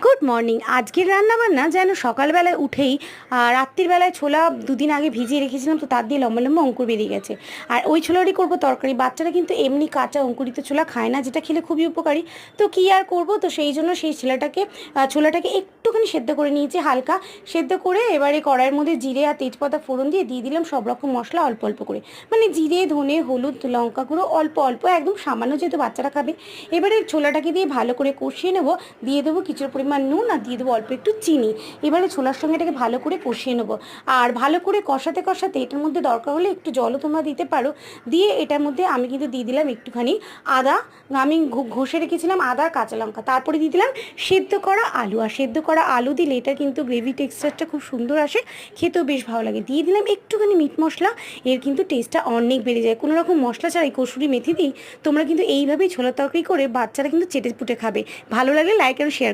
Good morning. আজকের রান্নাবান্না যেন সকালবেলায় উঠেই রাত্রির বেলায় ছোলা দুদিন আগে ভিজিয়ে রেখেছিলাম, তো তার দিয়ে লম্বা লম্বা অঙ্কুর বেরিয়ে গেছে। আর ওই ছোলারই করবো তরকারি। বাচ্চারা কিন্তু এমনি কাঁচা অঙ্কুরিত ছোলা খায় না, যেটা খেলে খুবই উপকারী। তো কী আর করবো, তো সেই জন্য সেই ছোলাটাকে একটুখানি সেদ্ধ করে নিয়েছি, হালকা সেদ্ধ করে এবারে কড়াইয়ের মধ্যে জিরে আর তেজপাতা ফোড়ন দিয়ে দিলাম সব রকম মশলা অল্প অল্প করে, মানে জিরে, ধনে, হলুদ, লঙ্কা গুঁড়ো অল্প অল্প, একদম সামান্য, যেহেতু বাচ্চারা খাবে। এবারে ছোলাটাকে দিয়ে ভালো করে কষিয়ে নেবো। দিয়ে দেবো কিছুর পরিমাণ নুন আর দিয়ে দেবো অল্প একটু চিনি। এবারে ছোলার সঙ্গে এটাকে ভালো করে কষিয়ে নেবো। আর ভালো করে কষাতে কষাতে এটার মধ্যে দরকার হলে একটু জলও তোমরা দিতে পারো। দিয়ে এটার মধ্যে আমি কিন্তু দিয়ে দিলাম একটুখানি আদা। আমি ঘষে রেখেছিলাম আদা, কাঁচা লঙ্কা। তারপরে দিয়ে দিলাম সেদ্ধ করা আলু। আর সেদ্ধ করা আলু দিলে এটা কিন্তু গ্রেভি টেক্সচারটা খুব সুন্দর আসে, খেতেও বেশ ভালো লাগে। দিয়ে দিলাম একটুখানি মিট মশলা, এর কিন্তু টেস্টটা অনেক বেড়ে যায়। কোনো রকম মশলা ছাড়াই কসুরি মেথি দিই। তোমরা কিন্তু এইভাবেই ছোলা তরকারি করে বাচ্চারা কিন্তু চেটে পুটে খাবে। ভালো লাগলে লাইক আর শেয়ার।